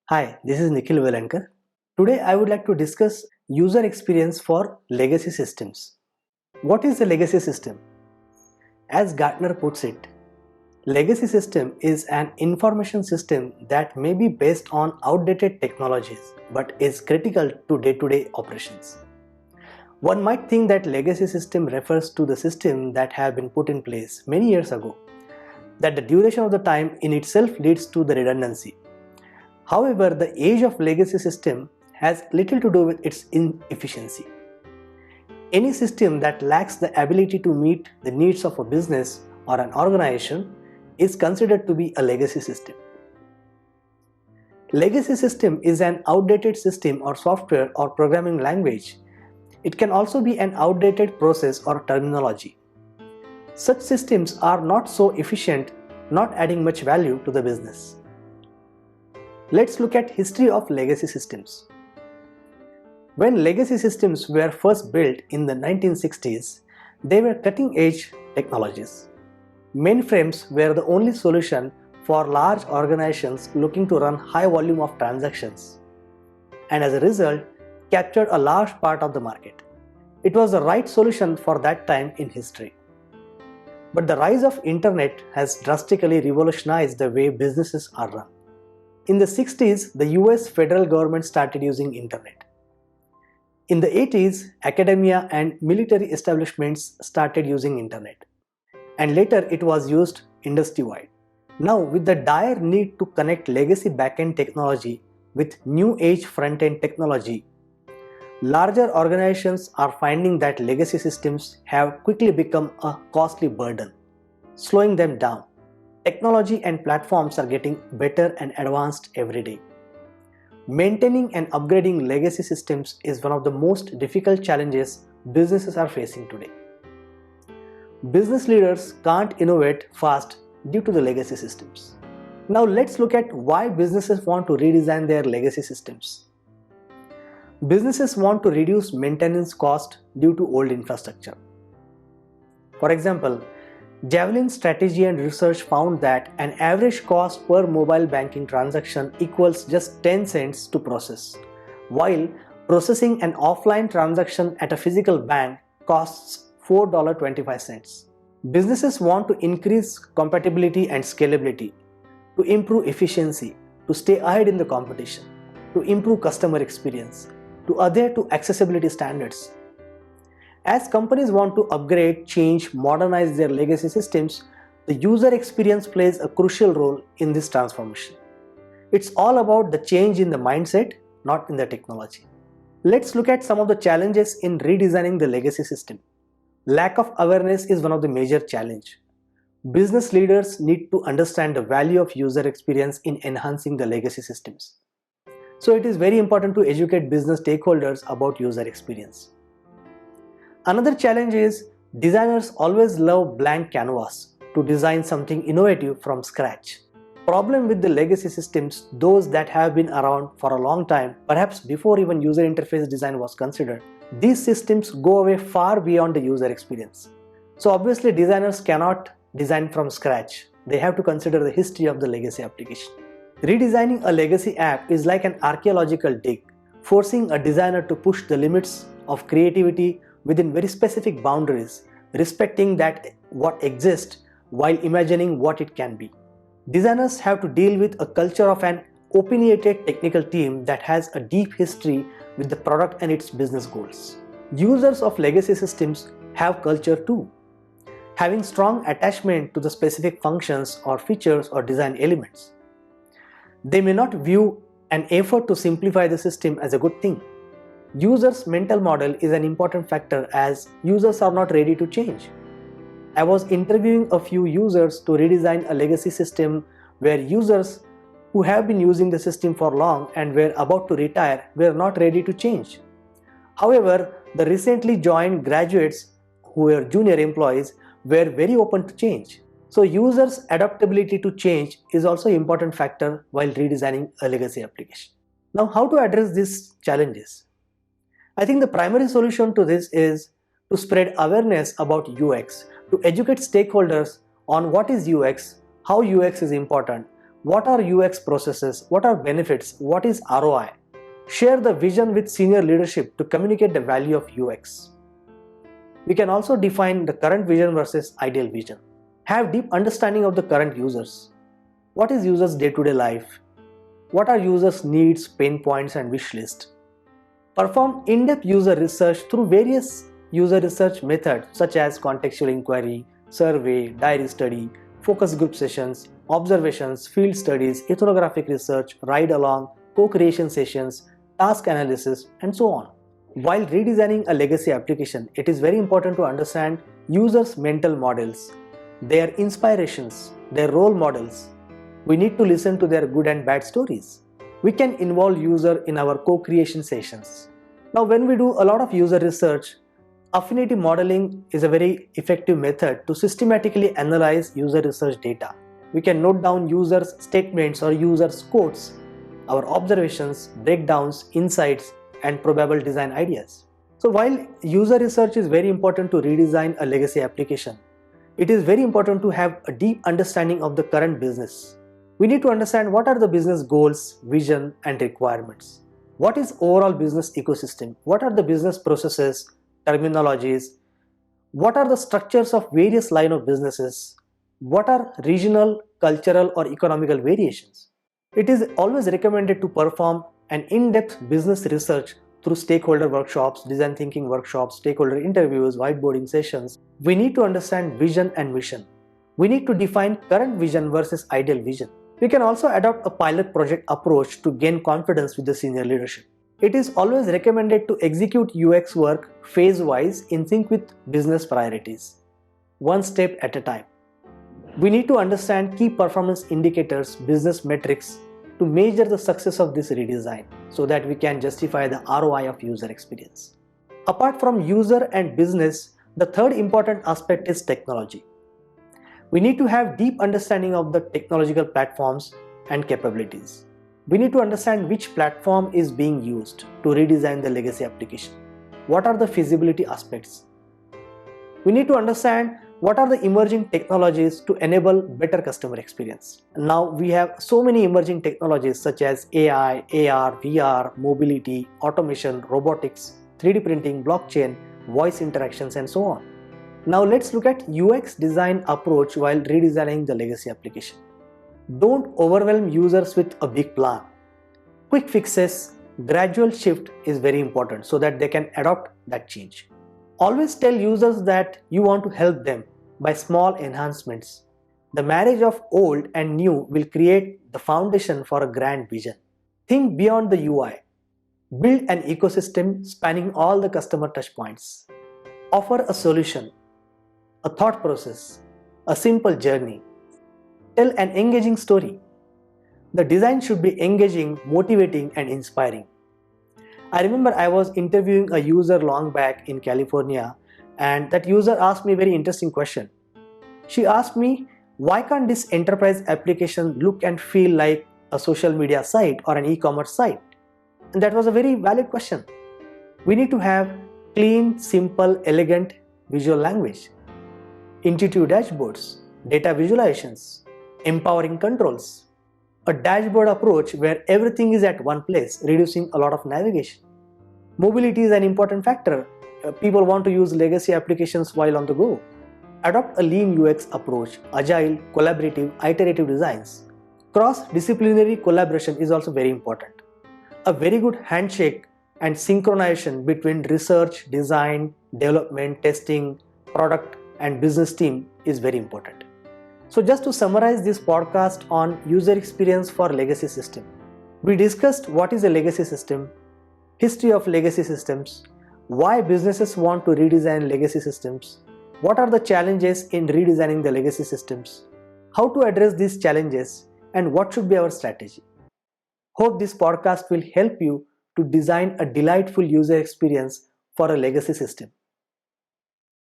Hi, this is Nikhil Welankar. Today I would like to discuss user experience for legacy systems. What is a legacy system? As Gartner puts it, legacy system is an information system that may be based on outdated technologies but is critical to day-to-day operations. One might think that legacy system refers to the system that have been put in place many years ago, that the duration of the time in itself leads to the redundancy. However, the age of legacy system has little to do with its inefficiency. Any system that lacks the ability to meet the needs of a business or an organization is considered to be a legacy system. Legacy system is an outdated system or software or programming language. It can also be an outdated process or terminology. Such systems are not so efficient, not adding much value to the business. Let's look at history of legacy systems. When legacy systems were first built in the 1960s, they were cutting-edge technologies. Mainframes were the only solution for large organizations looking to run high volume of transactions, and as a result, captured a large part of the market. It was the right solution for that time in history. But the rise of internet has drastically revolutionized the way businesses are run. In the 60s, the US federal government started using internet. In the 80s, academia and military establishments started using internet. And later it was used industry-wide. Now, with the dire need to connect legacy backend technology with new age front-end technology, larger organizations are finding that legacy systems have quickly become a costly burden, slowing them down. Technology and platforms are getting better and advanced every day. Maintaining and upgrading legacy systems is one of the most difficult challenges businesses are facing today. Business leaders can't innovate fast due to the legacy systems. Now let's look at why businesses want to redesign their legacy systems. Businesses want to reduce maintenance cost due to old infrastructure. For example, Javelin Strategy and Research found that an average cost per mobile banking transaction equals just 10 cents to process, while processing an offline transaction at a physical bank costs $4.25. Businesses want to increase compatibility and scalability, to improve efficiency, to stay ahead in the competition, to improve customer experience, to adhere to accessibility standards. As companies want to upgrade, change, modernize their legacy systems, the user experience plays a crucial role in this transformation. It's all about the change in the mindset, not in the technology. Let's look at some of the challenges in redesigning the legacy system. Lack of awareness is one of the major challenges. Business leaders need to understand the value of user experience in enhancing the legacy systems. So it is very important to educate business stakeholders about user experience. Another challenge is designers always love blank canvas to design something innovative from scratch. Problem with the legacy systems, those that have been around for a long time, perhaps before even user interface design was considered, these systems go away far beyond the user experience. So obviously designers cannot design from scratch. They have to consider the history of the legacy application. Redesigning a legacy app is like an archaeological dig, forcing a designer to push the limits of creativity within very specific boundaries, respecting that what exists while imagining what it can be. Designers have to deal with a culture of an opinionated technical team that has a deep history with the product and its business goals. Users of legacy systems have culture too, having strong attachment to the specific functions or features or design elements. They may not view an effort to simplify the system as a good thing. Users' mental model is an important factor as users are not ready to change. I was interviewing a few users to redesign a legacy system where users who have been using the system for long and were about to retire were not ready to change. However, the recently joined graduates who were junior employees were very open to change. So users' adaptability to change is also an important factor while redesigning a legacy application. Now, how to address these challenges? I think the primary solution to this is to spread awareness about UX, to educate stakeholders on what is UX, how UX is important, What are UX processes? What are benefits? What is ROI? Share the vision with senior leadership to communicate the value of UX. We can also define the current vision versus ideal vision. Have deep understanding of the current users. What is users' day-to-day life? What are users' needs, pain points, and wish list? Perform in-depth user research through various user research methods such as contextual inquiry, survey, diary study, focus group sessions, observations, field studies, ethnographic research, ride-along, co-creation sessions, task analysis, and so on. While redesigning a legacy application, it is very important to understand users' mental models, their inspirations, their role models. We need to listen to their good and bad stories. We can involve user in our co-creation sessions. Now, when we do a lot of user research, affinity modeling is a very effective method to systematically analyze user research data. We can note down users' statements or users' quotes, our observations, breakdowns, insights, and probable design ideas. So while user research is very important to redesign a legacy application, it is very important to have a deep understanding of the current business. We need to understand what are the business goals, vision, and requirements. What is overall business ecosystem? What are the business processes, terminologies? What are the structures of various line of businesses? What are regional, cultural, or economical variations? It is always recommended to perform an in-depth business research through stakeholder workshops, design thinking workshops, stakeholder interviews, whiteboarding sessions. We need to understand vision and mission. We need to define current vision versus ideal vision. We can also adopt a pilot project approach to gain confidence with the senior leadership. It is always recommended to execute UX work phase-wise in sync with business priorities, one step at a time. We need to understand key performance indicators, business metrics to measure the success of this redesign so that we can justify the ROI of user experience. Apart from user and business, the third important aspect is technology. We need to have deep understanding of the technological platforms and capabilities. We need to understand which platform is being used to redesign the legacy application. What are the feasibility aspects? We need to understand what are the emerging technologies to enable better customer experience. Now we have so many emerging technologies such as AI, AR, VR, mobility, automation, robotics, 3D printing, blockchain, voice interactions, and so on. Now let's look at UX design approach while redesigning the legacy application. Don't overwhelm users with a big plan. Quick fixes, gradual shift is very important so that they can adopt that change. Always tell users that you want to help them by small enhancements. The marriage of old and new will create the foundation for a grand vision. Think beyond the UI. Build an ecosystem spanning all the customer touchpoints. Offer a solution, a thought process, a simple journey. Tell an engaging story. The design should be engaging, motivating, and inspiring. I remember I was interviewing a user long back in California, and that user asked me a very interesting question. She asked me, why can't this enterprise application look and feel like a social media site or an e-commerce site? And that was a very valid question. We need to have clean, simple, elegant visual language, intuitive dashboards, data visualizations, empowering controls, a dashboard approach where everything is at one place, reducing a lot of navigation. Mobility is an important factor. People want to use legacy applications while on the go. Adopt a lean UX approach, agile, collaborative, iterative designs. Cross-disciplinary collaboration is also very important. A very good handshake and synchronization between research, design, development, testing, product, and business team is very important. So just to summarize this podcast on user experience for legacy system, we discussed what is a legacy system, history of legacy systems, why businesses want to redesign legacy systems, what are the challenges in redesigning the legacy systems, how to address these challenges, and what should be our strategy. Hope this podcast will help you to design a delightful user experience for a legacy system.